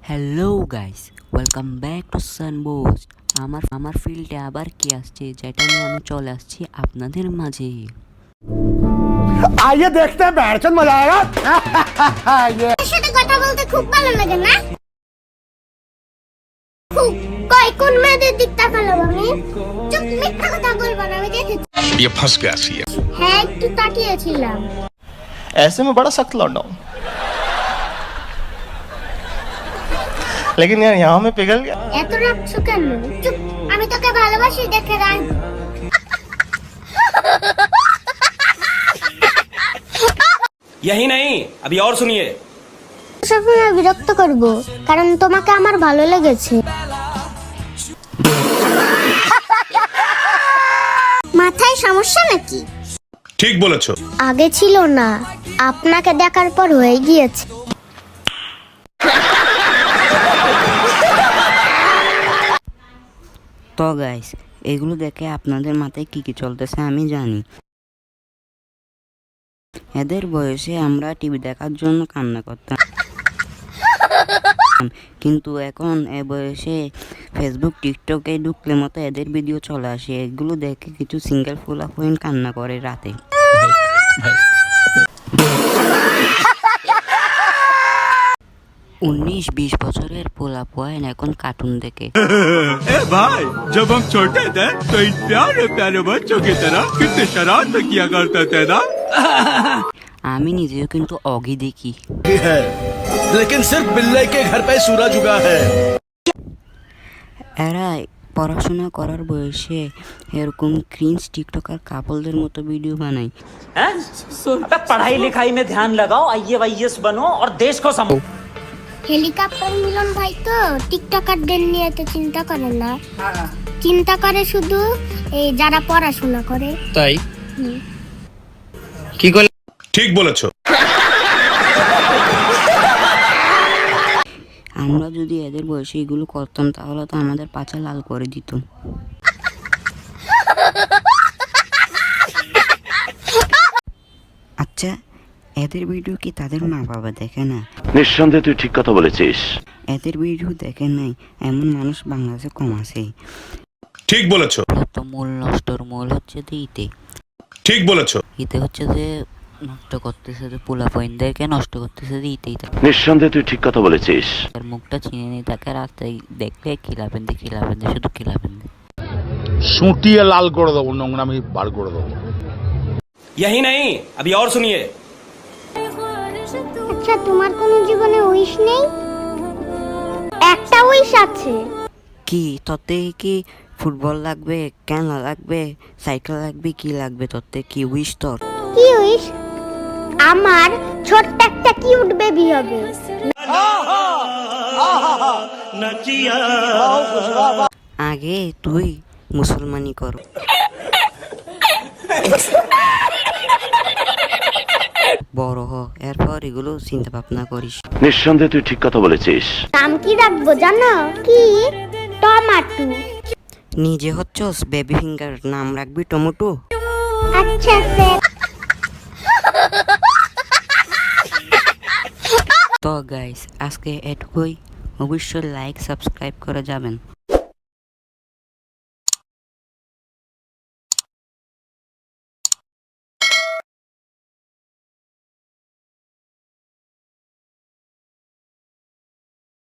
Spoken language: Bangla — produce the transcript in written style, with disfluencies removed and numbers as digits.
Hello guys, welcome back to Sunboost. আমার ফিল্ডে আবার কি আসছে যেটা নিয়ে আমি চলে আসছি আপনাদের মাঝে। आइए देखते हैं बैठचंद मजा आएगा। ये সাথে কথা বলতে খুব ভালো লাগে না? খুব কই কোন মেয়েদের দিক তাকালাম আমি? চুপ, মিথ্যা কথা বলবো না, আমি দেখেছি। ये फंस गया सी है। হ্যাঁ, একটু তাকিয়েছিলাম। ऐसे में बड़ा सख्त लौंडा हूं, लेकिन यार यहाँ में पिघल गया। এত রাখছো কেন? চুপ, আমি তোকে ভালোবাসি দেখে রাখ। यही नहीं, अभी और सुनिए। সবসময় বিরক্ত করব, কারণ তোমাকে আমার ভালো লেগেছে। মাথায় সমস্যা নাকি? ঠিক বলেছো। আগে ছিল না, আপনাকে দেখার পর হয়ে গিয়েছে। তো গাইস, এগুলো দেখে আপনাদের মাথায় কি কি চলতেছে আমি জানি। এদের বয়সে আমরা টিভি দেখার জন্য কান্না করতাম, কিন্তু এখন এ বয়সে ফেসবুক টিকটকে ঢুকলে মতো এদের ভিডিও চলে আসে। এগুলো দেখে কিছু সিঙ্গেল ফুলা হইন কান্না করে রাতে। 19-20 বছরের পোলা পোয়ান এখন কার্টুন দেখে। ए भाई, जब हम छोटे थे तो इन प्यारे प्यारे बच्चों की तरह कितने शरारत किया करते थे ना। আমি নিজেও কিন্তু অগি দেখি। है, लेकिन सिर्फ बिल्ले के घर पे सूरज उगा है। এরা পড়াশোনা করার বয়সে এরকম ক্রিঞ্জ টিকটকার কাপলদের মতো ভিডিও বানায়। अबे पढ़ाई लिखाई में ध्यान लगाओ, आईएएस बनो और देश को संभालो। হেলিকপ্টার মিলন ভাই তো টিকটকারদের নিয়ে তো চিন্তা করে না, চিন্তা করে শুধু এই যারা পড়াশোনা করে। ताई হুম। की गोल ঠিক বলেছো। আমরা যদি এদের বয়সে এগুলো করতাম তাহলে তো আমাদের পাছা লাল করে দিত। আচ্ছা, এদের ভিডিও কি তাদের মা বাবা দেখে না? নিঃসন্দেহে তুই ঠিক কথা বলেছিস। এদের ভিডিও দেখে নাই এমন মানুষ বাংলাদেশে কম আছে। ঠিক বলেছো। তো মূল নষ্টর মূল হচ্ছে যে ঠিক বলেছো। ইতে হচ্ছে যে নষ্ট করতেছে, যে পোলা পয়েন্টদেরকে নষ্ট করতেছে যে ইতেই তার নিঃসন্দেহে তুই ঠিক কথা বলেছিস। মুখটা চিনে নেই, তাকে রাস্তায় দেখলে খিলাবেন দে শুধু খিলাবেন দে। সুটিয়ে লাল করে দেবো, নোংরামি বার করে দেবো। यही नहीं, अभी और सुनिए। আচ্ছা, তোমার কোনো জীবনে উইশ নেই? একটা উইশ আছে। কি তোতে কি ফুটবল লাগবে, খেলনা লাগবে, সাইকেল লাগবে, কি লাগবে তোতে? কি উইশ তোর? কি উইশ? আমার ছোট্ট একটা কিউট বেবি হবে। আগে তুই মুসলমানি কর, বড় হ, এরপর এগুলো চিন্তা ভাবনা করিস। নিঃসন্দেহে তুই ঠিক কথা বলেছিস। নাম কি রাখবো জানো? কি? টমাটো। নিজে হচ্ছস বেবি ফিঙ্গার, নাম রাখবি টমেটো। আচ্ছা স্যার। তো গাইস, আজকে এটুকুই। অবশ্যই লাইক সাবস্ক্রাইব করে যাবেন।